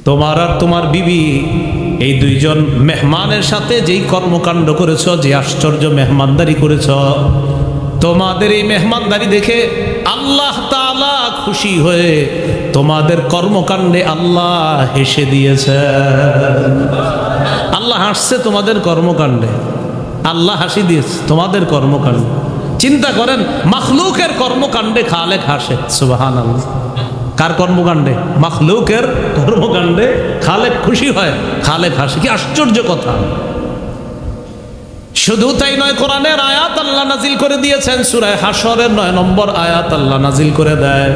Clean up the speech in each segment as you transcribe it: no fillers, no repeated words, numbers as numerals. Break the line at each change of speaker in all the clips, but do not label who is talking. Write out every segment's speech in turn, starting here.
তোমার আর তোমার বিবি এই দুইজন মেহমানের সাথে যেই কর্মকাণ্ড করেছ, যে আশ্চর্য মেহমানদারি করেছ, তোমাদের এই মেহমানদারি দেখে আল্লাহ তাআলা খুশি হয়ে তোমাদের কর্মকাণ্ডে আল্লাহ হেসে দিয়েছে। আল্লাহ হাসছে তোমাদের কর্মকাণ্ডে, আল্লাহ হাসি দিয়েছে তোমাদের কর্মকাণ্ডে। চিন্তা করেন, মাখলুকের কর্মকাণ্ডে খালেক হাসে। সুবহানাল্লাহ। কার কর্মকাণ্ডে? মাখলুকের কর্মকাণ্ডে খালেক খুশি হয়, খালেক হাসে। কি আশ্চর্য কথা! শুধু তাই নয়, কোরআনের আয়াত আল্লাহ নাজিল করে দিয়েছেন। সূরা হাশরের 9 নম্বর আয়াত আল্লাহ নাজিল করে দেয়।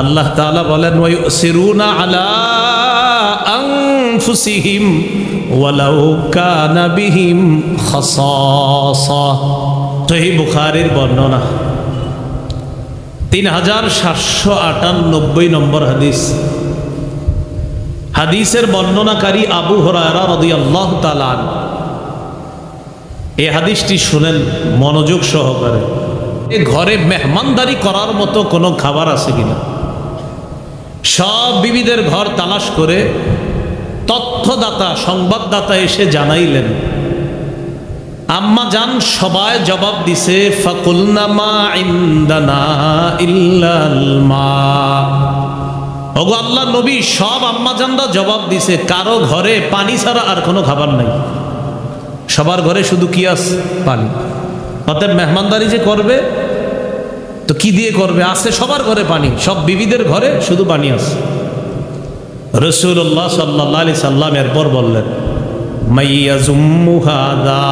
আল্লাহ তাআলা বলেন, ওয়ায়ুসিরুনা আলা আনফুসিহিম ওয়ালাউ কানা বিহিম খাসাসা। সহিহ বুখারীর বর্ণনা, 3798 নম্বর হাদিস। হাদিসের বর্ণনাকারী আবু হুরায়রা রাদিয়াল্লাহু তাআলা আনহু। এই হাদিসটি শুনেন মনোযোগ সহকারে। এই ঘরে মেহমানদারি করার মতো কোনো খাবার আছে কিনা? সব বিবিদের ঘর তালাশ করে তথ্যদাতা, সংবাদদাতা এসে জানাইলেন। আম্মা জান সবাই জবাব দিছে, ফাকুলনা মা ইনদানা ইল্লাল মা। ওগো আল্লাহ নবী, সব আম্মা জানরা জবাব দিছে, কারো ঘরে পানি ছাড়া আর কোনো খাবার নাই। সবার ঘরে শুধু কি আছে? পানি। অতএব মেহমানদারি যে করবে তো কি দিয়ে করবে? আছে সবার ঘরে পানি, সব বিবিদের ঘরে শুধু পানি আছে। রাসূলুল্লাহ সাল্লাল্লাহু আলাইহি সাল্লাম এরপর বললেন, মাইয়াজুম্মু হাযা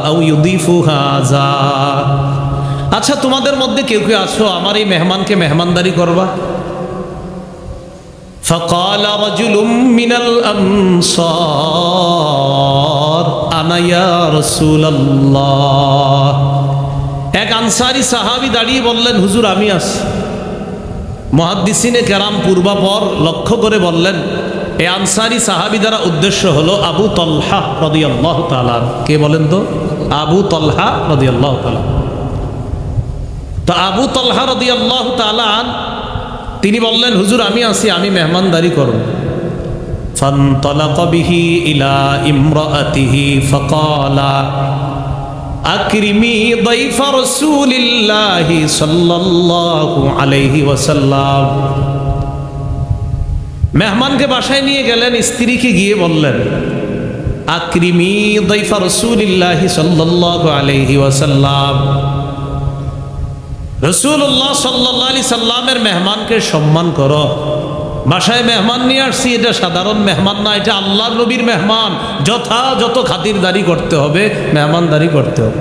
আও ইউদিফু হাযা। আচ্ছা, তোমাদের মধ্যে কেউ কেউ আছো আমার এই মেহমানকে মেহমানদারি করবা? فقال رجل من الأنصار أنا يا رسول الله। এক আনসারী সাহাবী দাঁড়িয়ে বললেন, হুজুর আমি আছি। মুহাদ্দিসিনে কেরাম পূর্বাপর লক্ষ্য করে বললেন, এই আনসারী সাহাবী দ্বারা উদ্দেশ্য হলো আবু তলহা রাদিয়াল্লাহু তাআলা। কে বলেন তো? আবু তলহা রাদিয়াল্লাহু তাআলা। তো আবু তলহা রাদিয়াল্লাহু তাআলা তিনি বললেন, হুজুর আমি আছি, আমি মেহমানদারি করব। ফানতালাকা বিহি ইলা ইমরাআতিহি ফাকালা আকরিমি দাইফা রাসূলিল্লাহি সাল্লাল্লাহু আলাইহি ওয়াসাল্লাম। মেহমানকে বাসায় নিয়ে গেলেন, স্ত্রীকে গিয়ে বললেন, আকরিমি দাইফা রাসূলিল্লাহি সাল্লাল্লাহু আলাইহি ওয়াসাল্লাম। রাসূলুল্লাহ সাল্লাল্লাহু আলাইহি সাল্লামের মেহমানকে সম্মান করো। বাসায় মেহমান নিয়ে আসছি, এটা সাধারণ মেহমান না, এটা আল্লাহর নবীর মেহমান। যথাযথ খাতিরদারি করতে হবে, মেহমানদারি করতে হবে।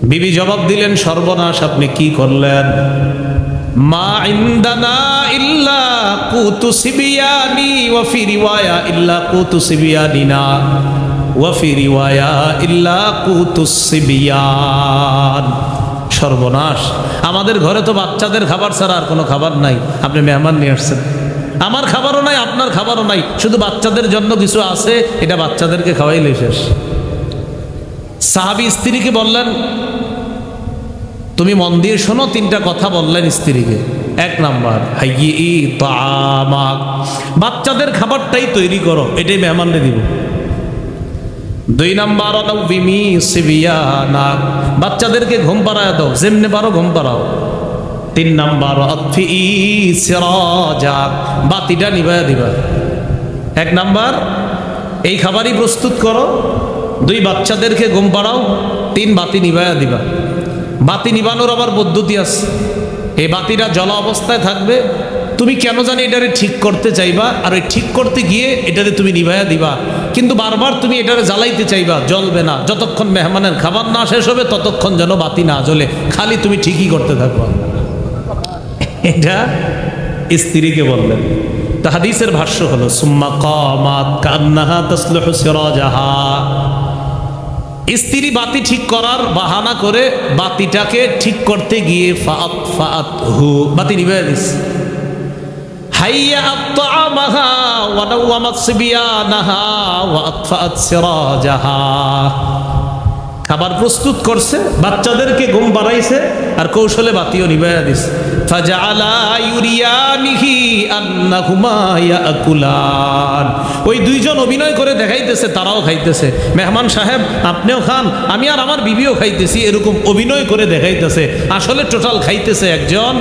বিবি জবাব দিলেন, সর্বনাশ, আপনি কি করলেন? মা ইনদানা ইল্লা কুতু সিবিয়ানি ওয়া ফি রিওয়ায়া ইল্লা কুতু সিবিয়ানিনা ওয়া ফি রিওয়ায়া ইল্লা কুতু সিবিয়ান। সর্বনাশ, আমাদের ঘরে তো বাচ্চাদের খাবার ছাড়া আর কোনো খাবার নাই। আপনি মেহমান নিয়ে আসছেন, আমার খাবারও নাই, আপনার খাবারও নাই, শুধু বাচ্চাদের জন্য কিছু আছে, এটা বাচ্চাদেরকে খাওয়াইলে শেষ। সাহাবী স্ত্রীকে বললেন, তুমি মন দিয়ে শোনো। 3টা কথা বললেন স্ত্রীকে। 1 নাম্বার, হাইয়ি তামাক, বাচ্চাদের খাবারটাই তৈরি করো, এটাই মেহমানকে দিব। 2 নাম্বার, নাউবিমি সিবিয়ানা, বাচ্চাদেরকে ঘুম পাড়ায় দাও, যেমনে পারো ঘুম পাড়াও। 3 নাম্বার, আতফি সিরাজা, বাতিটা নিভায়া দিবা। 1 নাম্বার, এই খাবারই প্রস্তুত করো। 2, বাচ্চাদেরকে ঘুম পাড়াও। 3, বাতি নিভায়া দিবা। বাতি নিবানোর আবার পদ্ধতি আছে। এই বাতিটা জ্বলা অবস্থায় থাকবে, তুমি কেন জানি এটারে ঠিক করতে চাইবা, আর ওই ঠিক করতে গিয়ে এটারে তুমি নিভায়া দিবা, কিন্তু বারবার তুমি এটারে জ্বালাইতে চাইবা, জ্বলবে না। যতক্ষণ মেহমানের খাবার না শেষ হবে ততক্ষণ যেন বাতি না জ্বলে, খালি তুমি ঠিকই করতে থাকবা। এটা স্ত্রীকে বললেন। তা হাদিসের ভাষ্য হলো, সুম্মা কামাত কান্নাহা তাসলুহু সিরাজাহা। স্ত্রী বাতি ঠিক করার বাহানা করে বাতিটাকে ঠিক করতে গিয়ে ফাআতহু, বাতি নিভায়া দিছে। হাইয়া আতআমাহা ওয়া নাওয়ামাত সিবিয়ানাহা ওয়া আতফাআত সিরাজাহা। খাবার প্রস্তুত করছে, বাচ্চাদেরকে ঘুম পাড়াইছে, আর কৌশলে বাতিও নিভাইয়া দিছে। ফাজাআলা ইউরিয়ানিহি আন্নাহুমা ইয়াকুলান। ওই দুইজন অভিনয় করে দেখাইতেছে তারাও খাইতেছে। মেহমান সাহেব আপনিও খান, আমি আর আমার বিবিও খাইতেছি, এরকম অভিনয় করে দেখাইতেছে। আসলে টোটাল খাইতেছে একজন,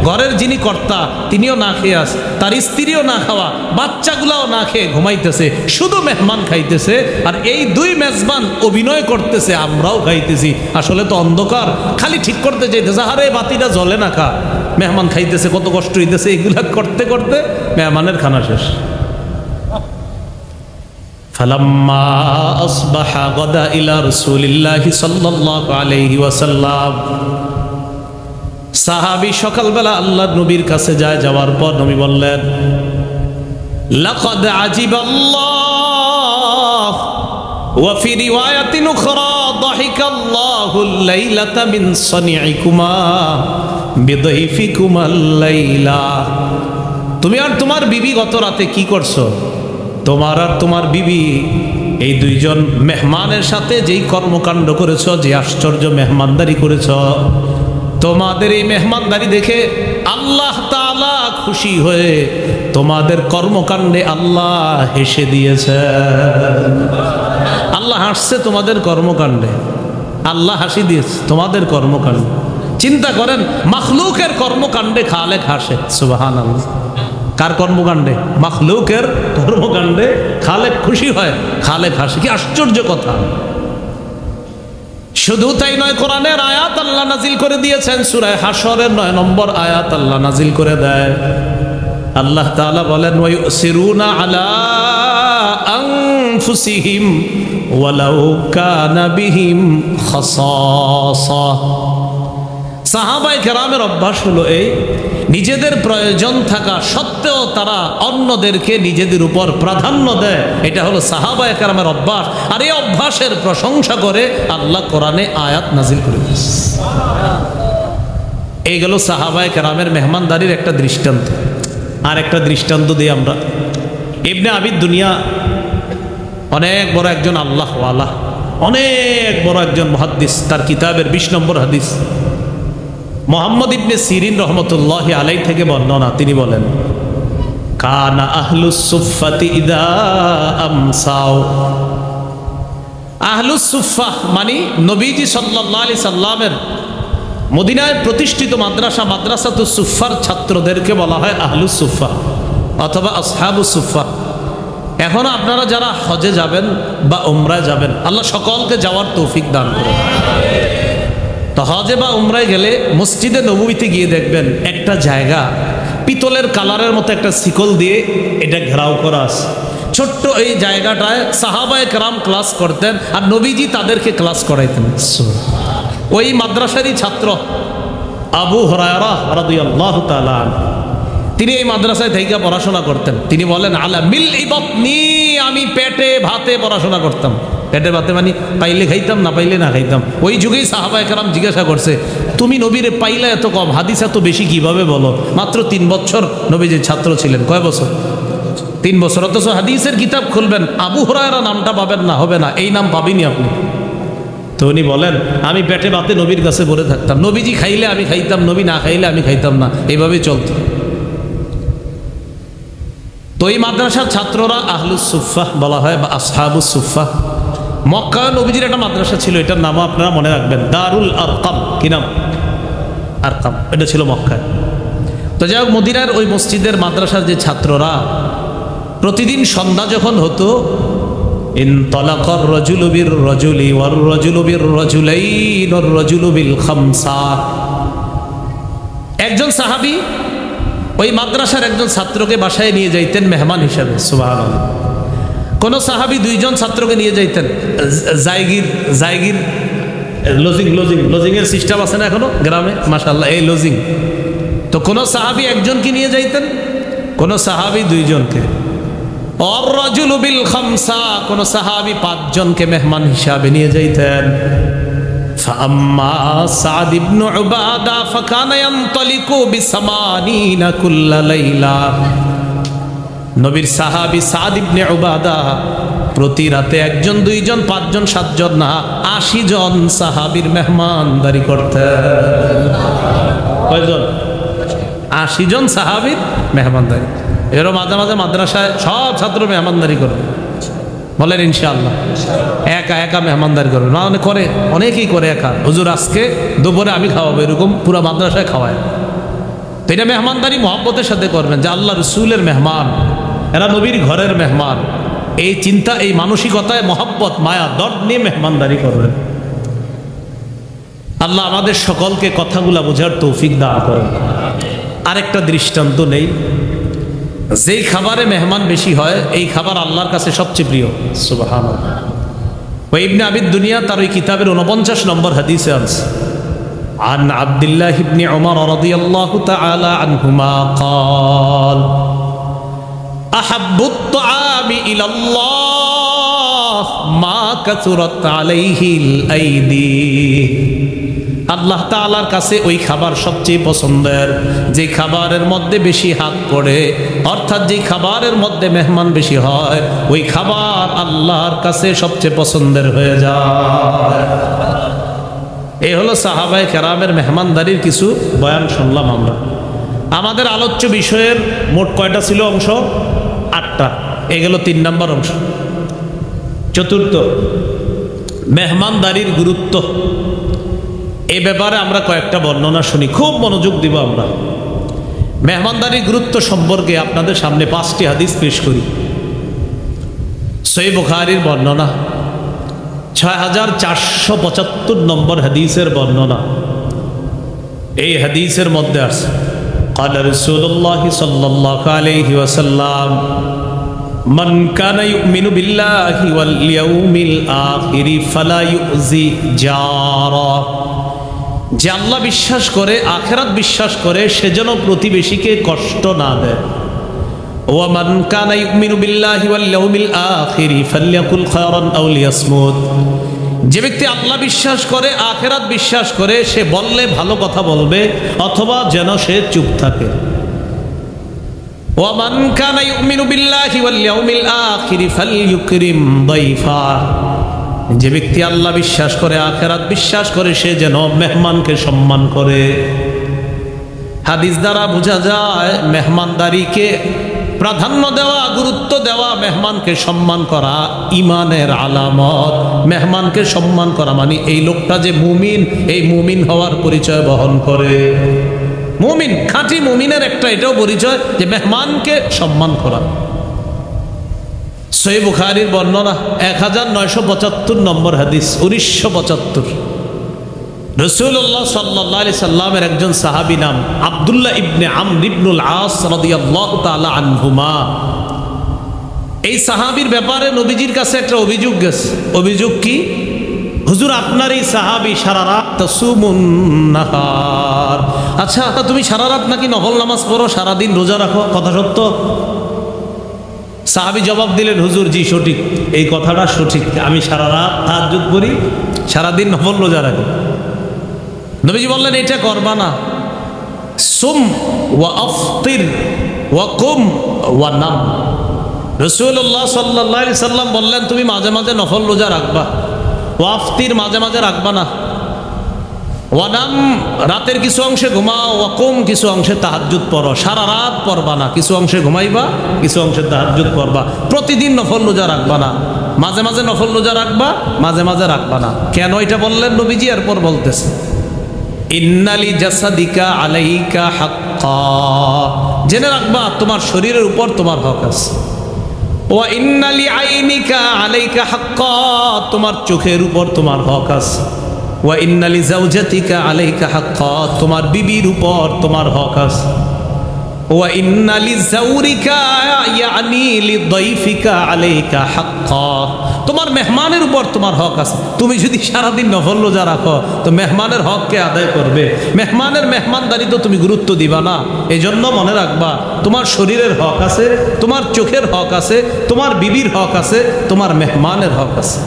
ঘরের যিনি কর্তা তিনিও না খেয়ে আস, তার স্ত্রীও না খাওয়া, বাচ্চাগুলাও না খেয়ে ঘুমাইতেছে, শুধু মেহমান খাইতেছে। আর এই দুই মেজবান অভিনয় করতেছে আমরাও খাইতেছি। আসলে তো অন্ধকার, খালি ঠিক করতে চাইতেছে, আরে বাতিটা জ্বলে না, খা। মেহমান খাইতেছে, কত কষ্ট হইতেছে, এগুলা করতে করতে মেহমানের খানা শেষ। ফালাম্মা আসবাহা গাদা ইলা রাসূলিল্লাহি সাল্লাল্লাহু আলাইহি ওয়াসাল্লাম। সাহাবী সকালবেলা আল্লাহর নবীর কাছে যায়, যাওয়ার পর নবী বললেন, লাকাদ আজিবাল্লাহ ওয়া ফি রিওয়ায়াতিন উখরা দাহিকাল্লাহুল লাইলাতা মিন সানিইকুমা বিদাইফিকুমাল লাইলা। তুমি আর তোমার বিবি গত রাতে কি করছো? তোমার আর তোমার বিবি এই দুইজন মেহমানের সাথে যেই কর্মকাণ্ড করেছ, যে আশ্চর্য মেহমানদারি করেছ, তোমাদের এই মেহমানদারি দেখে আল্লাহ তাআলা খুশি হয়ে তোমাদের কর্মকাণ্ডে আল্লাহ হেসে দিয়েছে। আল্লাহ হাসছে তোমাদের কর্মকাণ্ডে, আল্লাহ হাসি দিয়েছে তোমাদের কর্মকাণ্ডে। চিন্তা করেন, মাখলুকের কর্মকাণ্ডে খালেক হাসে। সুবহানাল্লাহ। কার কর্মকাণ্ডে? মাখলুকের কর্মকাণ্ডে খালেক খুশি হয়, খালেক হাসে। কি আশ্চর্য কথা! শুধু তাই নয়, কোরআনের আয়াত আল্লাহ নাজিল করে দিয়েছেন। সূরা হাশরের 9 নম্বর আয়াত আল্লাহ নাজিল করে দেয়। আল্লাহ তাআলা বলেন, ওয়ায়ুসিরুনা আলা আনফুসিহিম ওয়ালাউ কানা বিহিম খাসাসা। সাহাবায়ে কেরামের অভ্যাস হলো এই, নিজেদের প্রয়োজন থাকা সত্ত্বেও তারা অন্যদেরকে নিজেদের উপর প্রাধান্য দেয়। এটা হলো সাহাবায়ে কেরামের অভ্যাস। আর এই অভ্যাসের প্রশংসা করে আল্লাহ কোরআনে আয়াত নাজিল করে দিয়েছে। এই গেল সাহাবায়ে কেরামের মেহমানদারির একটা দৃষ্টান্ত। আর একটা দৃষ্টান্ত দিই আমরা। ইবনে আবি দুনিয়া অনেক বড় একজন আল্লাহওয়ালা, অনেক বড় একজন মুহাদ্দিস। তার কিতাবের 20 নম্বর হাদিস মুহাম্মদ ইবনে সিরিন রহমতুল্লাহি আলাইহি থেকে বর্ণনা। তিনি বলেন, কানা আহলুস সুফফাতি ইদা আমসাও। আহলুস সুফফা মানে নবীজি সাল্লাল্লাহু আলাইহি সাল্লামের মদিনায় প্রতিষ্ঠিত মাদ্রাসা, মাদ্রাসাতুস সুফফার ছাত্রদেরকে বলা হয় আহলুস সুফফা অথবা আসহাবুস সুফফা। এখন আপনারা যারা হজে যাবেন বা উমরায় যাবেন, আল্লাহ সকলকে যাওয়ার তৌফিক দান করুন। তো হজে বা উমরায় গেলে মসজিদে নববীতে গিয়ে দেখবেন একটা জায়গা পিতলের কালারের মতো একটা শিকল দিয়ে এটা ঘেরাও করা আছে। ছোট্ট এই জায়গাটায় সাহাবায়ে কেরাম ক্লাস করতেন, আর নবীজি তাদেরকে ক্লাস করাইতেন। ওই মাদ্রাসারই ছাত্র আবু হুরায়রা রাদিয়াল্লাহু তাআলা আনহু, তিনি এই মাদ্রাসায় থেকে পড়াশোনা করতেন। তিনি বলেন, আলা মিল ইবাতনি, আমি পেটে ভাতে পড়াশোনা করতাম। পেটে ভাতে মানে পাইলে খাইতাম, না পাইলে না খাইতাম। ওই যুগেই সাহাবায়ে কেরাম জিজ্ঞাসা করছে, তুমি নবীরে পাইলে এত কম, হাদিস এত বেশি কিভাবে বলো? মাত্র 3 বছর নবীজির ছাত্র ছিলেন। কয় বছর? 3 বছর। অথচ হাদিসের কিতাব খুলবেন, আবু হুরায়রা নামটা পাবেন না, হবে না, এই নাম পাবিনি আপনি। তো উনি বলেন, আমি পেটে ভাতে নবীর কাছে পড়ে থাকতাম, নবীজি খাইলে আমি খাইতাম, নবী না খাইলে আমি খাইতাম না, এইভাবেই চলত। তো এই মাদ্রাসার ছাত্ররা আহলুস সুফফা বলা হয় বা আসহাবুস সুফফা। মক্কা নবীজির একটা মাদ্রাসা ছিল, এটার নামও আপনারা মনে রাখবেন, দারুল আরকাম। কি নাম? আরকাম। এটা ছিল মক্কায়। তো যাই হোক, মদিনার ওই মসজিদের মাদ্রাসার যে ছাত্ররা, প্রতিদিন সন্ধ্যা যখন হতো, ইনতালাকার রাজুলু বির রাজুলি ওয়ার রাজুলু বির রাজুলাইন ওয়ার রাজুলু বিল খামসা। একজন সাহাবী ওই মাদ্রাসার একজন ছাত্রকে বাসায় নিয়ে যাইতেন মেহমান হিসাবে। সুবহানাল্লাহ। কোন সাহাবী 2 জন ছাত্রকে নিয়ে যাইতেন। জায়গির লজিং এর সিস্টেম আছে না এখনো গ্রামে? মাশাআল্লাহ, এই লজিং। তো কোন সাহাবী একজনকে নিয়ে যাইতেন, কোন সাহাবী 2 জনকে। আর রাজুলু বিল খামসা, কোন সাহাবী 5 জনকে মেহমান হিসাবে নিয়ে যাইতেন। فأما سعد بن عبادة فكان ينطلق ب80 كل ليلة। নবীর সাহাবী সাদ ইবনে উবাদা প্রতি রাতে একজন, দুইজন, পাঁচজন, সাতজন না, 80 জন সাহাবীর মেহমানদারি করতেন। কয়জন? 80 জন সাহাবীর মেহমানদারি। এরও মাঝে মাঝে মাদ্রাসায় সব ছাত্র মেহমানদারি করবে, বলেন ইনশাআল্লাহ। একা একা মেহমানদারি করবে না, মানে করে, অনেকেই করে একা। হুজুর আজকে দুপুরে আমি খাওয়াবো, এরকম পুরো মাদ্রাসায় খাওয়ায়। তো এটা মেহমানদারি মহব্বতের সাথে করবেন, যে আল্লাহ রসুলের মেহমান, এরা নবীর ঘরের মেহমান। এই চিন্তা, এই মানসিকতায় মহব্বত, মায়া, দর্দ নিয়ে মেহমানদারি করবেন। আল্লাহ আমাদের সকলকে কথাগুলা বোঝার তৌফিক দান করেন। আরেকটা দৃষ্টান্ত নেই, যেই খাবারে মেহমান বেশি হয় এই খাবার আল্লাহর কাছে সবচেয়ে প্রিয়। সুবহানাল্লাহ। ওই ইবনে আবিদ দুনিয়া তার ওই কিতাবের 49 নম্বর হাদিসে আছে, عن عبد الله بن عمر رضي الله تعالى عنهما قال أحب الطعام إلى الله ما كثرت عليه الأيدي। আল্লাহ তাআলার কাছে ওই খাবার সবচেয়ে পছন্দের যে খাবারের মধ্যে বেশি হাত পড়ে, অর্থাৎ যে খাবারের মধ্যে মেহমান বেশি হয়, ওই খাবার আল্লাহর কাছে সবচেয়ে পছন্দের হয়ে যায়। এই হলো সাহাবায়ে কেরামের মেহমানদারির কিছু বয়ান শুনলাম আমরা। আমাদের আলোচ্য বিষয়ের মোট কয়টা ছিল অংশ? 8টা। এগুলো 3 নম্বর অংশ। চতুর্থ, মেহমানদারির গুরুত্ব। এই ব্যাপারে আমরা কয়েকটা বর্ণনা শুনি, খুব মনোযোগ দিব আমরা। মেহমানদারির গুরুত্ব সম্পর্কে আপনাদের সামনে 5টি হাদিস পেশ করি। সহিহ বুখারীর বর্ণনা, 6475 নম্বর হাদিসের বর্ণনা। এই হাদিসের মধ্যে আছে, قال رسول الله صلى الله عليه وسلم من كان يؤمن بالله واليوم الآخر فلا يؤذي جاره। যে আল্লাহ বিশ্বাস করে, আখিরাত বিশ্বাস করে, সে যেন প্রতিবেশীকে কষ্ট না দেয়। ومن كان يؤمن بالله واليوم الآخر فليقل خيرا أو ليصمت। যে ব্যক্তি আল্লাহ বিশ্বাস করে, আখিরাত বিশ্বাস করে, সে বললে ভালো কথা বলবে, অথবা যেন সে চুপ থাকে। ومن كان يؤمن بالله واليوم الآخر فليكرم ضيفه। যে ব্যক্তি আল্লাহ বিশ্বাস করে, আখিরাত বিশ্বাস করে, সে যেন মেহমানকে সম্মান করে। হাদিস দ্বারা বোঝা যায় মেহমানদারিকে প্রাধান্য দেওয়া, গুরুত্ব দেওয়া, মেহমানকে সম্মান করা ঈমানের আলামত। মেহমানকে সম্মান করা মানে এই লোকটা যে মুমিন, এই মুমিন হওয়ার পরিচয় বহন করে। মুমিন, খাঁটি মুমিনের একটা এটাও পরিচয় যে মেহমানকে সম্মান করা। সহিহ বুখারীর বর্ণনা 1975 নম্বর হাদিস, 1975। রাসূলুল্লাহ সাল্লাল্লাহু আলাইহি সাল্লামের একজন সাহাবী নাম আব্দুল্লাহ ইবনে আমর ইবনুল আস রাদিয়াল্লাহু তাআলা আনহুমা। এই সাহাবীর ব্যাপারে নবীজির কাছে একটা অভিযোগ গেছে। অভিযোগ কি? হুজুর, আপনার এই সাহাবী সারা রাত তাসুমুন নাহার। আচ্ছা, তুমি সারা রাত নাকি নফল নামাজ পড়ো, সারাদিন রোজা রাখো, কথা সত্য? সাহাবী জবাব দিলেন, হুজুর জি সঠিক, এই কথাটা সঠিক, আমি সারা রাত তাহাজ্জুদ করি, সারাদিন নফল রোজা রাখি। নবীজি বললেন, এটা করবা না। সুম ওয়া আফতির ওয়া কুম ওয়া নাম। রাসূলুল্লাহ সাল্লাল্লাহু আলাইহি সাল্লাম বললেন, তুমি মাঝে মাঝে নফল রোজা রাখবা, ওয়া আফতির মাঝে মাঝে রাখবা না, ওয়া নাম রাতের কিছু অংশে ঘুমাও, ওয়া কুম কিছু অংশে তাহাজ্জুদ পড়ো। সারা রাত পড়বা না, কিছু অংশে ঘুমাইবা, কিছু অংশে তাহাজ্জুদ পড়বা। প্রতিদিন নফল রোজা রাখবা না, মাঝে মাঝে নফল রোজা রাখবা, মাঝে মাঝে রাখবা না। কেন এটা বললেন নবীজি? এরপর বলতেছে, ইন্নালি জাসাদিকা আলাইকা হাক্কা। জেনে রাখবা তোমার শরীরের উপর তোমার হক আছে। ওয়া ইন্নালি আইনিকা আলাইকা হাক্কা, তোমার চোখের উপর তোমার হক আছে। ওয়া ইন্নালি জাওজাতিকা আলাইকা হাক্কা, তোমার বিবির উপর তোমার হক আছে। ওয়া ইন্নালি যাওরিকা ইয়ানি লিদাইফিকা আলাইকা হাক্কা, তোমার মেহমানের উপর তোমার হক আছে। তুমি যদি সারাদিন নফল রোজা রাখো তো মেহমানের হককে আদায় করবে, মেহমানের মেহমানদারি তো তুমি গুরুত্ব দিবা না। এই জন্য মনে রাখবা, তোমার শরীরের হক আছে, তোমার চোখের হক আছে, তোমার বিবির হক আছে, তোমার মেহমানের হক আছে।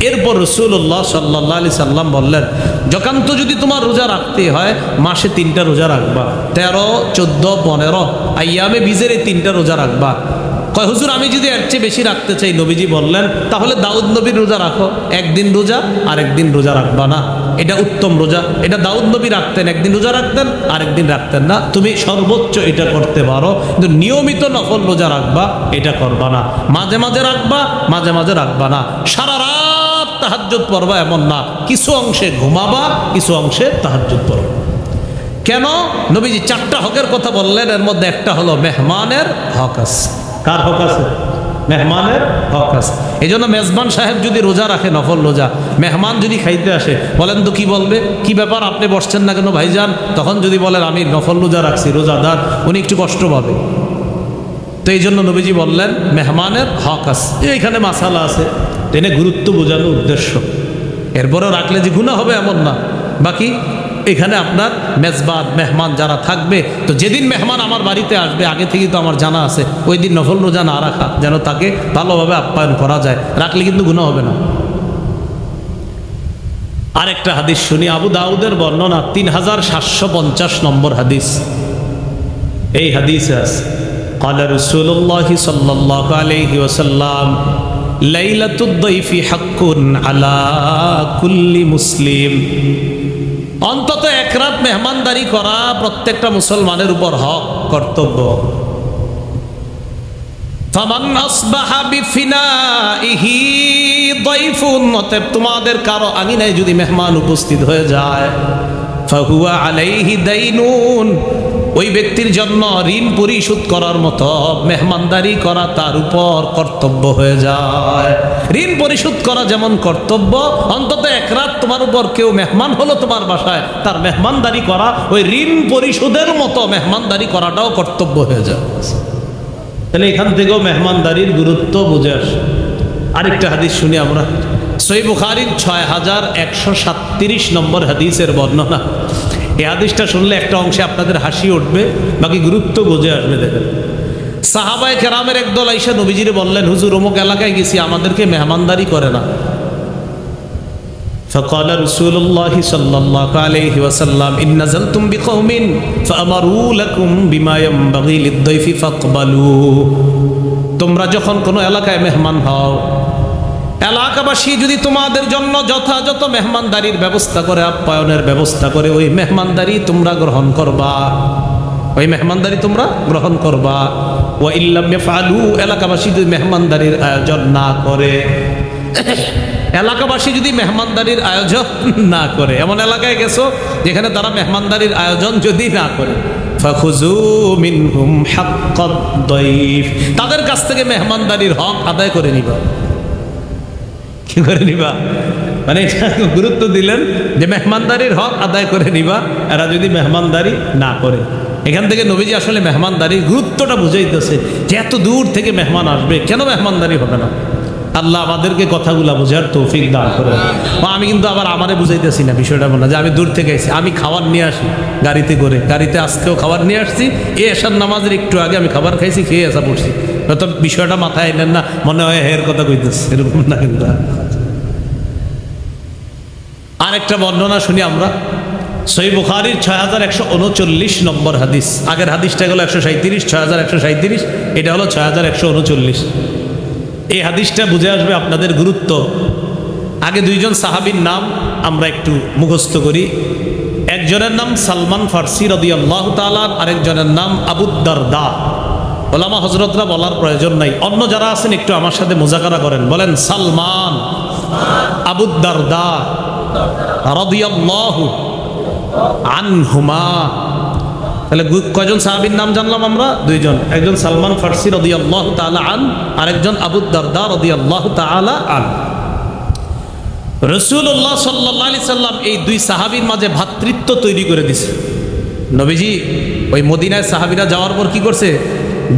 এরপর রাসূলুল্লাহ সাল্লাল্লাহু আলাইহি সাল্লাম বললেন, যকান্ত যদি তোমার রোজা রাখতে হয়, মাসে 3টা রোজা রাখবা, 13, 14, 15 আইয়ামে বীজের এই 3টা রোজা রাখবা। কয় হুজুর আমি যদি এর চেয়ে বেশি রাখতে চাই, নবীজি বললেন তাহলে দাউদ নবীর রোজা রাখো, একদিন রোজা আর একদিন রোজা রাখবা না, এটা উত্তম রোজা। এটা দাউদ নবী রাখতেন, একদিন রোজা রাখতেন আর একদিন রাখতেন না। তুমি সর্বোচ্চ এটা করতে পারো, কিন্তু নিয়মিত নফল রোজা রাখবা এটা করবা না। মাঝে মাঝে রাখবা, মাঝে মাঝে রাখবা না। সারা রাত তাহাজ্জুদ পড়বা এমন না, কিছু অংশে ঘুমাবা, কিছু অংশে তাহাজ্জুদ পড়বা। কেন? নবীজি 4টা হকের কথা বললেন, এর মধ্যে একটা হলো মেহমানের হক আছে। কার হক আছে? মেহমানের হক আছে। এই জন্য মেজবান সাহেব যদি রোজা রাখে, নফল রোজা, মেহমান যদি খাইতে আসে, বলেন তো কি বলবে? কি ব্যাপার আপনি বসছেন না কেন ভাইজান? তখন যদি বলেন আমি নফল রোজা রাখছি, রোজাদার, উনি একটু কষ্ট পাবে। তো এই জন্য নবীজি বললেন মেহমানের হক আছে। এইখানে মাসালা আছে, টেনে গুরুত্ব বোঝানোর উদ্দেশ্য। এরপরেও রাখলে যে গুনাহ হবে এমন না। বাকি এখানে আপনার মেজবান মেহমান যারা থাকবে, তো যেদিন মেহমান আমার বাড়িতে আসবে আগে থেকেই তো আমার জানা আছে, ওই দিন নফল রোজা না রাখা, যেন তাকে ভালোভাবে আপ্যায়ন করা যায়। রাখলে কিন্তু গুনাহ হবে না। আরেকটা হাদিস শুনি, আবু দাউদের বর্ণনা, 3750 নম্বর হাদিস। এই হাদিসে আছে قال رسول الله صلى الله عليه وسلم ليلة الضيف حق على كل مسلم। অন্তত এক রাত মেহমানদারি করা প্রত্যেকটা মুসলমানের উপর হক, কর্তব্য। ফামান আসবাহা বিফিনাইহি দাইফুন, অতএব তোমাদের কারো আঙিনায় যদি মেহমান উপস্থিত হয়ে যায়, ফাহুয়া আলাইহি দাইনুন, ওই ব্যক্তির জন্য ঋণ পরিশোধ করার মতো মেহমানদারি করা তার উপর কর্তব্য হয়ে যায়। ঋণ পরিশোধ করা যেমন কর্তব্য, অন্তত এক রাত তোমার উপর কেউ মেহমান হলো তোমার বাসায়, তার মেহমানদারি করা ওই ঋণ পরিশোধের মতো মেহমানদারি করাটাও কর্তব্য হয়ে যায়। তাহলে এখান থেকেও মেহমানদারির গুরুত্ব বুঝে আসে। আরেকটা হাদিস শুনি আমরা, সহিহ বুখারীর 6137 নম্বর হাদিসের বর্ণনা। এই হাদিসটা শুনলে একটা অংশে আপনাদের হাসি উঠবে, বাকি গুরুত্ব বুঝে আসবে। দেখেন, সাহাবায়ে কেরামের একদল আইসা নবীজিরে বললেন, হুজুর অমুক এলাকায় গেছি, আমাদেরকে মেহমানদারি করে না। فقال رسول الله صلى الله عليه وسلم إن نزلتم بقوم فأمروا لكم بما ينبغي للضيف فاقبلوا। তোমরা যখন কোনো এলাকায় মেহমান হও, এলাকাবাসী যদি তোমাদের জন্য যথাযথ মেহমানদারির ব্যবস্থা করে, আপ্যায়নের ব্যবস্থা করে, ওই মেহমানদারি তোমরা গ্রহণ করবা, ওই মেহমানদারি তোমরা গ্রহণ করবা। ওয়া ইল্লাম ইয়াফআলু, এলাকাবাসী যদি মেহমানদারির আয়োজন না করে, এলাকাবাসী যদি মেহমানদারির আয়োজন না করে, এমন এলাকায় গেছো যেখানে তারা মেহমানদারির আয়োজন যদি না করে, ফাখুযু মিনহুম হাক্কাদ দাইফ, তাদের কাছ থেকে মেহমানদারির হক আদায় করে নিবা। কি করে নিবা? মানে এটা গুরুত্ব দিলেন যে মেহমানদারির হক আদায় করে নিবা, এরা যদি মেহমানদারি না করে। এখান থেকে নবীজি আসলে মেহমানদারির গুরুত্বটা বুঝাইতেছে যে এত দূর থেকে মেহমান আসবে, কেন মেহমানদারি হবে না? আল্লাহ আমাদেরকে কথাগুলা বোঝার তৌফিক দান করে। আমি কিন্তু আবার আমারে বুঝাইতেছি না বিষয়টা, বলা যে আমি দূর থেকে আসি, আমি খাবার নিয়ে আসি গাড়িতে করে, গাড়িতে আজকেও খাবার নিয়ে আসছি, এই এশার নামাজের একটু আগে আমি খাবার খাইছি, খেয়ে আসা পড়ছি। তো বিষয়টা মাথায় এলেন না, মনে হয় হের কথা কইতেছে, এরকম না। কিন্তু আরেকটা বর্ণনা শুনি আমরা, সহিহ বুখারীর 6139 নম্বর হাদিস। আগের হাদিসটা হলো 137, 6137, এটা হলো 6139। এই হাদিসটা বুঝে আসবে আপনাদের গুরুত্ব। আগে দুইজন সাহাবীর নাম আমরা একটু মুখস্থ করি। একজনের নাম সালমান ফারসি রাদিয়াল্লাহু তাআলা, আরেকজনের নাম আবু দারদা। ওলামা হযরতরা বলার প্রয়োজন নাই, অন্য যারা আছেন একটু আমার সাথে মুযাকারা করেন, বলেন সালমান, আবু দারদা রাদিয়াল্লাহু আনহুমা। তাহলে কয়জন সাহাবীর নাম জানলাম আমরা? দুইজন, একজন সালমান ফারসি রাদিয়াল্লাহু তাআলা আন, আরেকজন আবু দারদা রাদিয়াল্লাহু তাআলা আন। রাসূলুল্লাহ সাল্লাল্লাহু আলাইহি সাল্লাম এই দুই সাহাবীর মাঝে ভ্রাতৃত্ব তৈরি করে দিয়েছে। নবীজি ওই মদিনায় সাহাবীরা যাওয়ার পর কি করছে?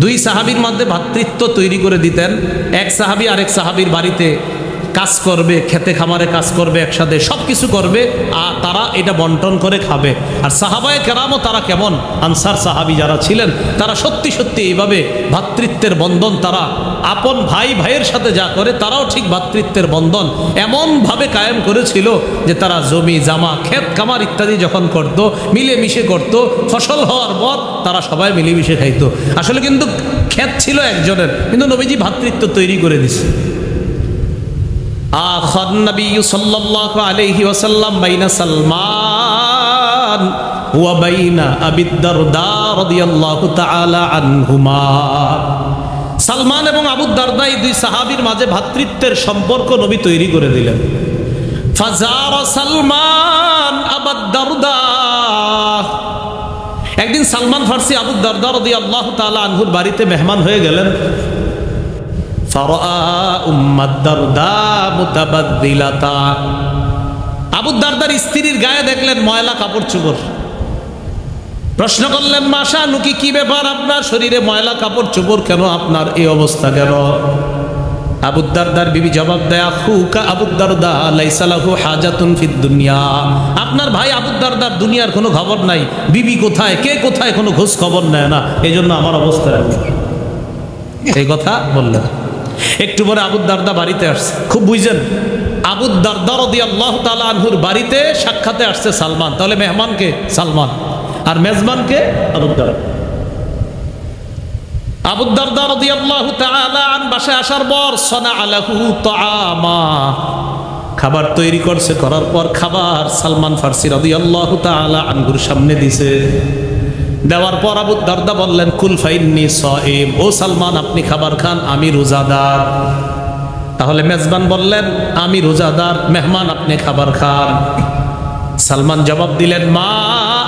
দুই সাহাবীর মধ্যে ভ্রাতৃত্ব তৈরি করে দিতেন। এক সাহাবী আরেক সাহাবীর বাড়িতে কাজ করবে, খেতে খামারে কাজ করবে, একসাথে সব কিছু করবে, আর তারা এটা বন্টন করে খাবে। আর সাহাবায়ে কেরামও তারা কেমন, আনসার সাহাবী যারা ছিলেন, তারা সত্যি সত্যি এইভাবে ভ্রাতৃত্বের বন্ধন, তারা আপন ভাই ভাইয়ের সাথে যা করে, তারাও ঠিক ভ্রাতৃত্বের বন্ধন এমনভাবে কায়েম করেছিল যে তারা জমি জামা ক্ষেত খামার ইত্যাদি যখন করত, মিলেমিশে করত, ফসল হওয়ার পর তারা সবাই মিলেমিশে খাইতো। আসলে কিন্তু খ্যাত ছিল একজনের, কিন্তু নবীজি ভ্রাতৃত্ব তৈরি করে দিছে। আখান নবী সাল্লাল্লাহু আলাইহি ওয়াসাল্লাম বাইনা সালমান ওয়া বাইনা আবি দারদা রাদিয়াল্লাহু তাআলা আনহুমা। সালমান এবং আবু দারদা এই দুই সাহাবীর মাঝে ভ্রাতৃত্বের সম্পর্ক নবী তৈরি করে দিলেন। ফাজারা সালমান আবু দারদা, একদিন সালমান ফারসি আবু দারদা রাদিয়াল্লাহু তাআলা আনহুর বাড়িতে মেহমান হয়ে গেলেন। ফারা উম্মাদ দারদা মুতাবাদদিলাতা, আবু দারদার স্ত্রীর গায়ে দেখলেন ময়লা কাপড় চোপড়। প্রশ্ন করলেন, মাশা নুকি, কি ব্যাপার, আপনার শরীরে ময়লা কাপড় চোপড় কেন, আপনার এই অবস্থা কেন? আবু দারদার বিবি জবাব দেয়, আখুকা আবু দারদা লাইসা লাহু হাজাতুন ফিদ দুনিয়া, আপনার ভাই আবু দারদার দুনিয়ার কোনো খবর নাই, বিবি কোথায়, কে কোথায়, কোনো খোঁজ খবর নেয় না, এই জন্য আমার অবস্থা এই কথা বললেন। একটু পরে আবু দারদা বাড়িতে আসছে। খুব বুঝছেন, আবু দারদা রাদিয়াল্লাহু তাআলা আনহুর বাড়িতে সাক্ষাতে আসছে সালমান। তাহলে মেহমানকে সালমান আর মেজবানকে আবু দারদা। আবু দারদা রাদিয়াল্লাহু তাআলা আন বাসায় আসার পর সানা আলাহু তাআমা, খাবার তৈরি করছে, করার পর খাবার সালমান ফারসি রাদিয়াল্লাহু তাআলা আনহুর সামনে দিছে। দেওয়ার পর আবু দারদা বললেন, কুল ফাইন্নি সাইম, ও সালমান আপনি খাবার খান, আমি রোজাদার। তাহলে মেজবান বললেন, আমি রোজাদার, মেহমান আপনি খাবার খান। সালমান জবাব দিলেন, মা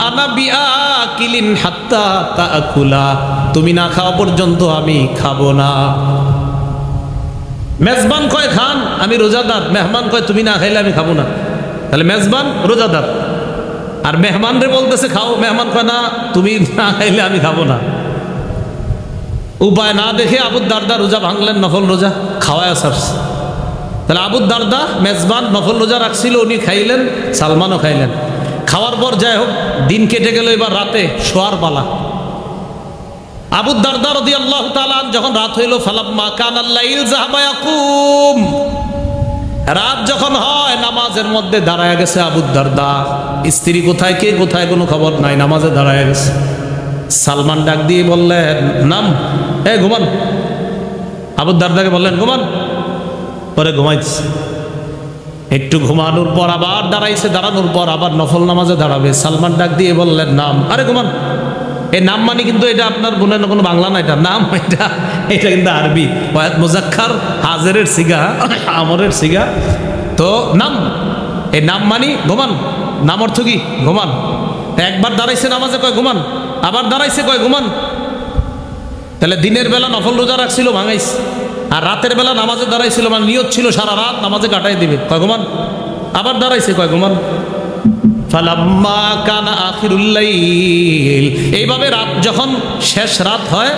আনা বিআকিলিন হাত্তা তাআকুলা, তুমি না খাওয়া পর্যন্ত আমি খাবো না। মেজবান কয় খান, আমি রোজাদার, মেহমান কয় তুমি না খাইলে আমি খাবো না। তাহলে মেজবান রোজাদার, আর মেহমান রে বলতেছে খাও, মেহমান কয় না, তুমি না খাইলে আমি খাবো না। উপায় না দেখে আবু দারদা রোজা ভাঙলেন, নফল রোজা খাওয়ায় সারছে। তাহলে আবু দারদা মেজবান নফল রোজা রাখছিল, উনি খাইলেন, সালমানও খাইলেন। খাওয়ার পর যাই হোক দিন কেটে গেল, এবার রাতে শোয়ার পালা। আবু দারদা রাদিয়াল্লাহু তাআলা যখন রাত হইল, ফালাম্মা কানাল লাইল যাহাবা ইয়াকুম, রাত যখন হয় নামাজের মধ্যে দাঁড়ায় গেছে আবু দারদা। স্ত্রী কোথায়, কে কোথায়, কোনো খবর নাই, নামাজে দাঁড়ায় গেছে। সালমান ডাক দিয়ে বললেন, নাম, এ ঘুমান। আবু দারদাকে বললেন ঘুমান, পরে ঘুমাইছে। একটু ঘুমানোর পর আবার দাঁড়াইছে, দাঁড়ানোর পর আবার নফল নামাজে দাঁড়াবে। সালমান ডাক দিয়ে বললেন, নাম। আরে ঘুমান, এই নাম মানে কিন্তু এটা আপনার বোনের কোনো বাংলা না, এটা নাম, এটা কিন্তু আরবি, ওয়াদ মুজাক্কার, হাজেরের সিগা, আমরের সিগা। তো নাম, এই নাম মানি ঘুমান, নাম অর্থ কি ঘুমান। একবার দাঁড়াইছে নামাজে কয় ঘুমান, আবার দাঁড়াইছে কয় ঘুমান। তাহলে দিনের বেলা নফল রোজা রাখছিল, ভাঙাইছে, আর রাতের বেলা নামাজে দাঁড়াইছিল, মানে নিয়ত ছিল সারা রাত নামাজে কাটাই দিবে, কয় ঘুমান, আবার দাঁড়াইছে কয় ঘুমান। ফালাম্মা কানা আখিরুল লাইল, এইভাবে রাত যখন শেষ রাত হয়,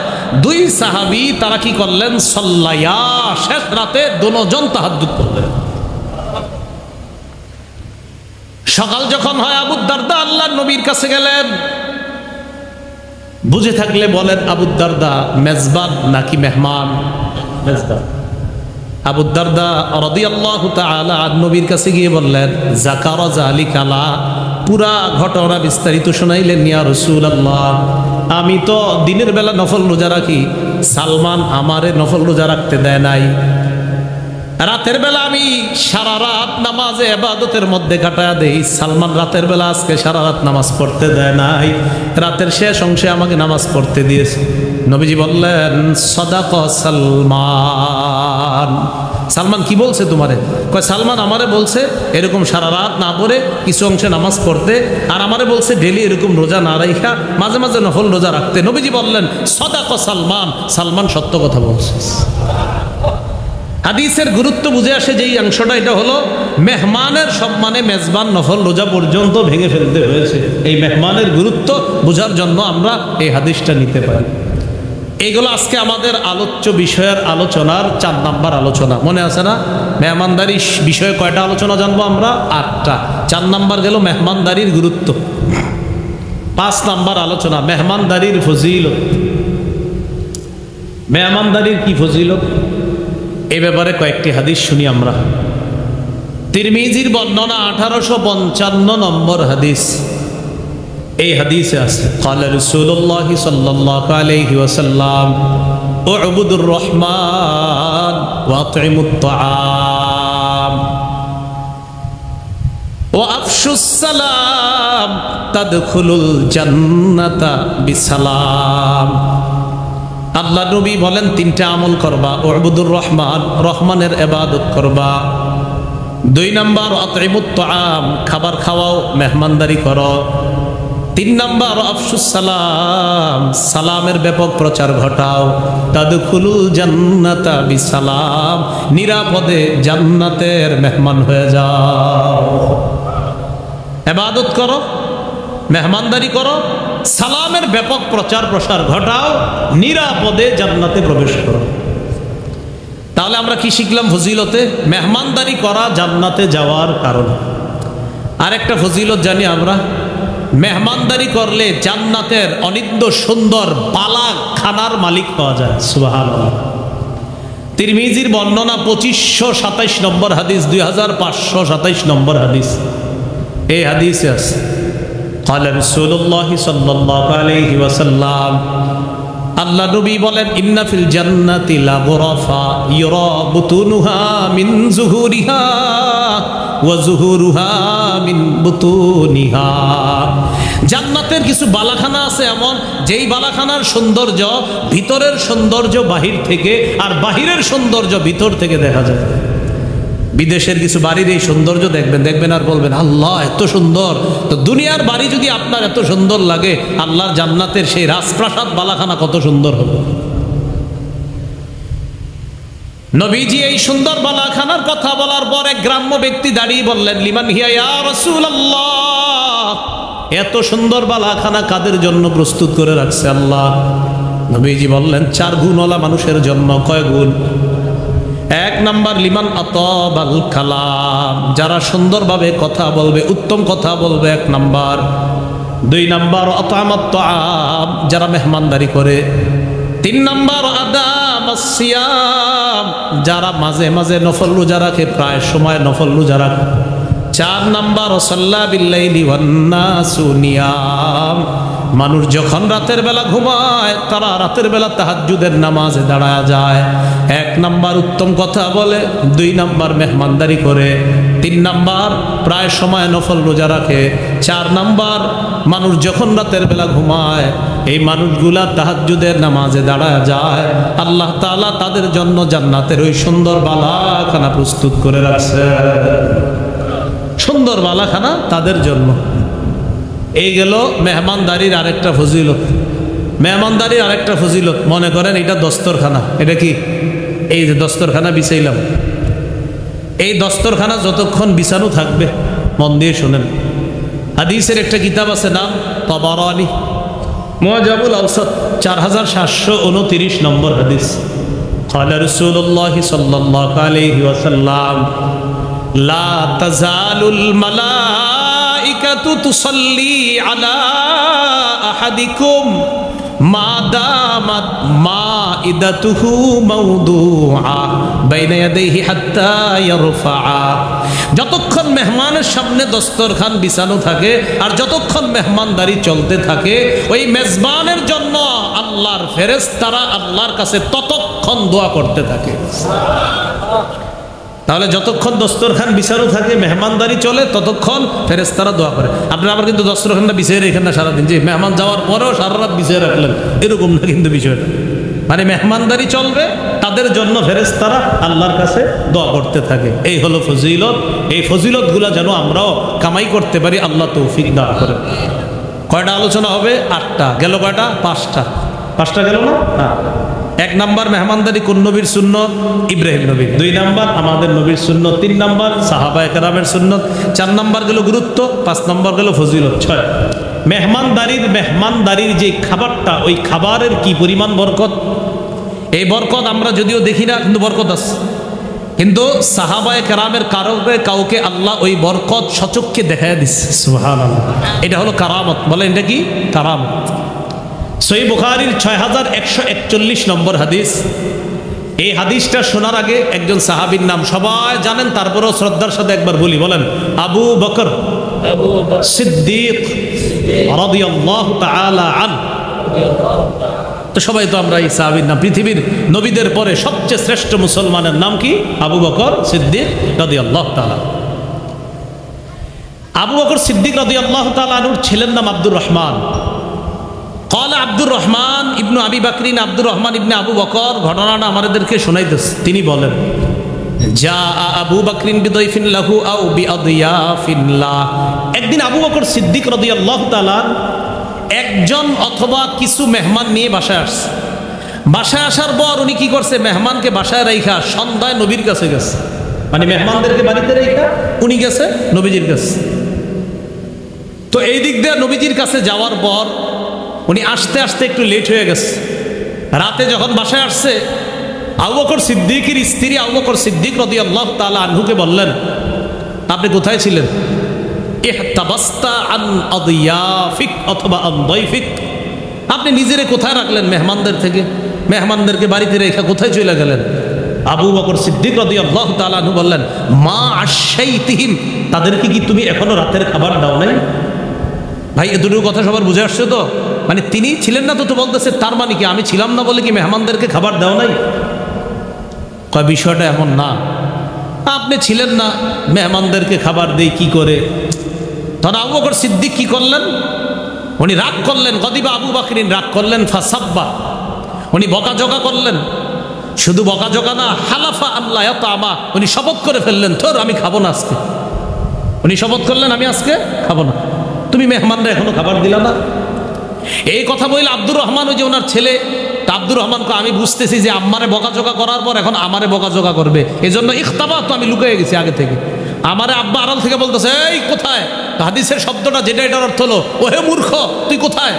দুই সাহাবী তারা কি করলেন, সাল্লায়া, শেষ রাতে দুজন তাহাজ্জুদ পড়লেন। সকাল যখন হয় আবু দারদা আল্লাহর নবীর কাছে গেলেন। বুঝে থাকলে বলেন আবু দারদা মেজবান নাকি মেহমান? মেজবান। আবু দারদা রাদিয়াল্লাহু তাআলা নবীর কাছে গিয়ে বললেন, যাকারা যালিকালা, পুরা ঘটনা বিস্তারিত শোনাইলেন, ইয়া রাসূলুল্লাহ, আমি তো দিনের বেলা নফল রোজা রাখি, সালমান আমারে নফল রোজা রাখতে দেয় নাই। রাতের বেলা আমি সারা রাত নামাজে ইবাদতের মধ্যে কাটায়া দেই, সালমান রাতের বেলা আজকে সারা রাত নামাজ পড়তে দেয় নাই, রাতের শেষ অংশে আমাকে নামাজ পড়তে দিয়েছে। নবীজি বললেন, সাদাকা সালমান। সালমান কি বলছে তোমারে? কয় সালমান আমারে বলছে এরকম সারা রাত না পড়ে কিছু অংশে নামাজ পড়তে, আর আমারে বলছে ডেলি এরকম রোজা না রাখা, মাঝে মাঝে নফল রোজা রাখতে। নবীজি বললেন, সাদাকা সালমান, সালমান সত্য কথা বলছে। হাদিসের গুরুত্ব বুঝে আসে যেই অংশটা, এটা হলো মেহমানের সম্মানে মেজবান নফল রোজা পর্যন্ত ভেঙে ফেলতে হয়েছে। এই মেহমানের গুরুত্ব বোঝার জন্য আমরা এই হাদিসটা নিতে পারি। এইগুলো আজকে আমাদের আলোচ্য বিষয়ের আলোচনার 4 নাম্বার আলোচনা। মনে আছে না? মেহমানদারি বিষয়ে কয়টা আলোচনা জানবো আমরা? 8টা। 4 নাম্বার গেল মেহমানদারির গুরুত্ব। 5 নাম্বার আলোচনা মেহমানদারির ফজিলত। মেহমানদারির কি ফজিলত, এ ব্যাপারে কয়েকটি হাদিস শুনি আমরা। তিরমিজির বর্ণনা 1855 নম্বর হাদিস। এই হাদিসে আছে, ক্বালা রাসূলুল্লাহ সাল্লাল্লাহু আলাইহি ওয়াসাল্লাম, উ'বুদুর রহমান ওয়া আত'ইমুত তাআম ওয়া আফশুস সালাম তাদখুলুল জান্নাতা বিসালাম। আল্লাহ নবী বলেন তিনটা আমল করবা, উ'বুদুর রহমান, রহমানের ইবাদত করবা। 2 নাম্বার আত'ইমুত তাআম, খাবার খাওয়াও, মেহমানদারি করো। 3 নাম্বার আফশুস সালাম, সালামের ব্যাপক প্রচার ঘটাও। তাদখুলুল জান্নাতা বিসালাম, নিরাপদে জান্নাতের মেহমান হয়ে যাও। ইবাদত করো, মেহমানদারি করো, সালামের ব্যাপক প্রচার প্রসার ঘটাও, নিরাপদে জান্নাতে প্রবেশ করো। তাহলে আমরা কি শিখলাম ফজিলতে? মেহমানদারি করা জান্নাতে যাওয়ার কারণ। আরেকটা ফজিলত জানি আমরা, মেহমানদারি করলে জান্নাতের অনিদ্য সুন্দর বালা খানার মালিক পাওয়া যায়। সুবহানাল্লাহ। তিরমিজির বর্ণনা 2527 নম্বর হাদিস, 2527 নম্বর হাদিস। এই হাদিসে আছে قال رسول الله صلى الله عليه وسلم, আল্লাহ নবী বলেন, ইন্না ফিল জান্নাতি লা গুরাফা ইউরা বুতুনুহা মিন যুহুরিহা ওয়া যুহুরুহা মিন বুতুনিহা। জান্নাতের কিছু বালাখানা আছে এমন, যেই বালাখানার সৌন্দর্য ভিতরের সৌন্দর্য বাহির থেকে, আর বাহিরের সৌন্দর্য ভিতর থেকে দেখা যায়। বিদেশের কিছু বাড়ির এই সৌন্দর্য দেখবেন আর বলবেন আল্লাহ এত সুন্দর। তো দুনিয়ার বাড়ি যদি আপনার এত সুন্দর লাগে, আল্লাহর জান্নাতের সেই রাজপ্রাসাদ বালাখানা কত সুন্দর হবে। নবীজি এই সুন্দর বালাখানার কথা বলার পর এক গ্রাম্য ব্যক্তি দাঁড়িয়ে বললেন, লিমান হিয়া ইয়া রাসূলুল্লাহ, এত সুন্দর বালাখানা কাদের জন্য প্রস্তুত করে রাখছে আল্লাহ? নবীজি বললেন, 4 গুণওয়ালা মানুষের জন্য। কয় গুণ? 1 নাম্বার লিমান আতাবাল কালাম, যারা সুন্দরভাবে কথা বলবে, উত্তম কথা বলবে 1 নাম্বার। 2 নাম্বার আতামাত তাআম, যারা মেহমানদারি করে। 3 নাম্বার আদামাস সিয়াম, যারা মাঝে মাঝে নফল রোজা রাখে, প্রায় সময় নফল রোজা রাখে। 4 নাম্বার সাল্লা বিল্লাইলি ওয়ান নাসু নিয়াম, মানুষ যখন রাতের বেলা ঘুমায় তারা রাতের বেলা তাহাজ্জুদের নামাজে দাঁড়ায় যায়। 1 নাম্বার উত্তম কথা বলে, 2 নাম্বার মেহমানদারি করে, 3 নাম্বার প্রায় সময় নফল রোজা রাখে, 4 নাম্বার মানুষ যখন রাতের বেলা ঘুমায় এই মানুষগুলা তাহাজ্জুদের নামাজে দাঁড়ায় যায়। আল্লাহ তাআলা তাদের জন্য জান্নাতের ওই সুন্দর বালাখানা প্রস্তুত করে রাখছে। সুন্দর বালাখানা তাদের জন্য। এই গেল মেহমানদারির আরেকটা ফজিলত। মেহমানদারির আরেকটা ফজিলত, মনে করেন এটা দস্তরখানা। এটা কি? এই যে দস্তরখানা বিছাইলাম, এই দস্তরখানা যতক্ষণ বিছানো থাকবে, মন দিয়ে শোনেন, হাদিসের একটা কিতাব আছে, নাম তাবারানী মুআজামুল আওসাত, 4729 নম্বর হাদিস। قال رسول الله صلى الله عليه وسلم, لا تزال الملائكة تصلي على أحدكم ما دامت مائدته موضوعا بين يديه حتى يرفعا। যতক্ষণ মেহমানের সামনে দস্তরখান বিছানো থাকে আর যতক্ষণ মেহমানদারি চলতে থাকে, ওই মেজবানের জন্য আল্লাহর ফেরেশতারা আল্লাহর কাছে ততক্ষণ দোয়া করতে থাকে। তাহলে যতক্ষণ দস্তরখান বিছানো থাকে, মেহমানদারি চলে, ততক্ষণ ফেরেশতারা দোয়া করে। আপনারা আবার কিন্তু দস্তরখানটা বিছিয়ে রেখেন না সারাদিন, যে মেহমান যাওয়ার পরেও সারা রাত বিছিয়ে রাখলেন, এরকম না কিন্তু বিষয়টা। মানে মেহমানদারি চলবে, তাদের জন্য ফেরেশতারা আল্লাহর কাছে দোয়া করতে থাকে। এই হলো ফজিলত। এই ফজিলতগুলো যেন আমরাও কামাই করতে পারি, আল্লাহ তৌফিক দান করে। কয়টা আলোচনা হবে? 8টা। গেল কয়টা? 5টা গেল না? হ্যাঁ। 1 নাম্বার মেহমানদারি কোন নবীর সুন্নত? ইব্রাহিম নবী। 2 নাম্বার আমাদের নবীর সুন্নত। 3 নাম্বার সাহাবায়ে কেরামের সুন্নত। 4 নাম্বার গেল গুরুত্ব। 5 নাম্বার গেল ফজিলত। 6 মেহমানদারির যে খাবারটা, ওই খাবারের কি পরিমাণ বরকত। এই বরকত আমরা যদিও দেখি না, কিন্তু বরকত আছে। কিন্তু সাহাবায়ে কেরামের কাউকে আল্লাহ ওই বরকত সচক্ষে দেখায় দিচ্ছে। সুবহানাল্লাহ। এটা হলো কারামত। বলেন এটা কি? কারামত। সহিহ বুখারীর 6141 নম্বর হাদিস। এই হাদিসটা শোনার আগে একজন সাহাবীর নাম সবাই জানেন, তারপরেও শ্রদ্ধার সাথে একবার বলি। বলেন, আবু বকর সিদ্দিক রাদিয়াল্লাহু তাআলা আনহু। তো সবাই তো আমরা এই সাহাবীর নাম, পৃথিবীর নবীদের পরে সবচেয়ে শ্রেষ্ঠ মুসলমানের নাম কি? আবু বকর সিদ্দিক রাদিয়াল্লাহু তাআলা। আবু বকর সিদ্দিক রাদিয়াল্লাহু তাআলা আনহুর ছেলের নাম আব্দুর রহমান। ক্বালা আব্দুর রহমান ইবনু আবি বকরিন, আব্দুর রহমান ইবনে আবু বকর ঘটনাটা আমাদেরকে শোনাইতেছে। তিনি বলেন, যা আবু বকরিন বিদাইফিন লাহু আও বিআদিয়াফিন লা। একদিন আবু বকর সিদ্দিক রাদিয়াল্লাহু তাআলা একজন অথবা কিছু মেহমান নিয়ে বাসায় আসছে। বাসায় আসার পর উনি কি করছে? মেহমানকে বাসায় রাইখা সন্ধ্যায় নবীর কাছে গেছে, মানে মেহমানদেরকে বাড়িতে রাইখা উনি গেছে নবীজির কাছে। তো এই দিক দিয়ে নবীজির কাছে যাওয়ার পর উনি আসতে আসতে একটু লেট হয়ে গেছে। রাতে যখন বাসায় আসছে, আবু বকর সিদ্দিকের স্ত্রী আবু বকর সিদ্দিক রাদিয়াল্লাহু তাআলা আনহুকে বললেন, আপনি কোথায় ছিলেন? ইহতাবাস্তা আন আদিয়াফিক অথবা আন দাইফিক। আপনি নিজেরে কোথায় রাখলেন মেহমানদের থেকে? মেহমানদেরকে বাড়িতে রেখে কোথায় চলে গেলেন? আবু বকর সিদ্দিক রাদিয়াল্লাহু তাআলা আনহু বললেন, মা আশাইতিহিম, তাদেরকে কি তুমি এখনো রাতের খাবার দাও নাই? ভাই এ দুটো কথা সবার বুঝে আসছে তো? মানে তিনি ছিলেন না তো বলতেছে, তার মানে কি আমি ছিলাম না বলে কি মেহমানদেরকে খাবার দাও নাই? কয় বিষয়টা এমন না, আপনি ছিলেন না, মেহমানদেরকে খাবার দেই কি করে? তখন আবু বকর সিদ্দিক কি করলেন? উনি রাগ করলেন, গদিবা আবু বকরিন, রাগ করলেন, ফাসাব্বা, উনি বকাঝকা করলেন। শুধু বকাঝকা না, হালাফা আল্লাহ ইয়াতামা, উনি শপথ করে ফেললেন, তোর আমি খাবো না আজকে। উনি শপথ করলেন, আমি আজকে খাবো না, তুমি মেহমানরা এখনো খাবার দিলা না। এই কথা বললে আব্দুর রহমান, ওই যে ওনার ছেলে, তা আব্দুর রহমানকে আমি বুঝতেছি যে আম্মারে বকাঝকা করার পর এখন আমারে বকাঝকা করবে, এই জন্য ইখতাবা, তো আমি লুকিয়ে গেছি আগে থেকে। আমারে আব্বা আড়াল থেকে বলতেছে, এই কোথায়? হাদিসের শব্দটা যেটা, এটার অর্থ হলো, ও হে মূর্খ, তুই কোথায়?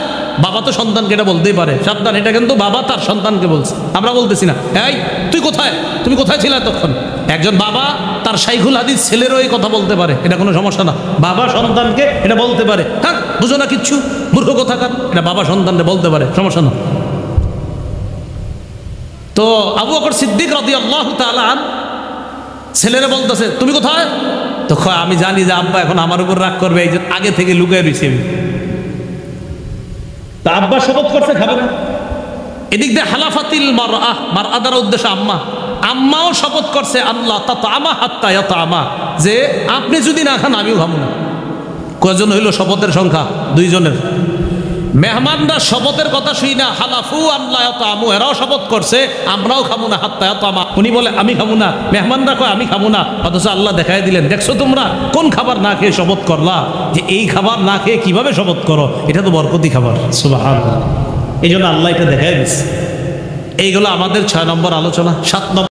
বাবা তো সন্তানকে এটা বলতেই পারে, সাবধান, এটা কিন্তু বাবা তার সন্তানকে বলছে, আমরা বলতেছি না। এই তুই কোথায়, তুমি কোথায় ছিলে তখন? একজন বাবা তার শাইখুল হাদিস ছেলেরও এই কথা বলতে পারে, এটা কোনো সমস্যা না। বাবা সন্তানকে এটা বলতে পারে, হ্যাঁ বুঝো না কিচ্ছু, মূর্খ কোথাকার, এটা বাবা সন্তানকে বলতে পারে, সমস্যা না। তো আবু বকর সিদ্দিক রাদিয়াল্লাহু তাআলা ছেলেরা বলতেছে, তুমি কোথায়? তো আমি জানি যে আব্বা এখন আমার উপর রাগ করবে, এই যে আগে থেকে লুকিয়ে রয়েছি আমি। তা আব্বা শপথ করছে খাবে না। এদিক দিয়ে হালাফাতিল মারআহ, মারআ দ্বারা উদ্দেশ্য আম্মা, আম্মাও শপথ করছে, আল্লাহ তাতামা হাত্তা ইয়াতামা, যে আপনি যদি না খান আমিও খাবো না। কয়জন হইল শপথের সংখ্যা? 2 জনের। মেহমানরা শপথের কথা শুই না, হালাফু আল্লাহ ইয়াতামু, এরাও শপথ করছে আমরাও খাবো না হাত্তা ইয়াতামা। উনি বলে আমি খাবো না, মেহমানরা কয় আমি খাবো না, অথচ আল্লাহ দেখাই দিলেন, দেখছো তোমরা কোন খাবার না খেয়ে শপথ করলা, যে এই খাবার না খেয়ে কিভাবে শপথ করো, এটা তো বরকতি খাবার। সুবহানাল্লাহ, এই জন্য আল্লাহ এটা দেখাই দিচ্ছে। এইগুলো আমাদের 6 নম্বর আলোচনা। 7 নম্বর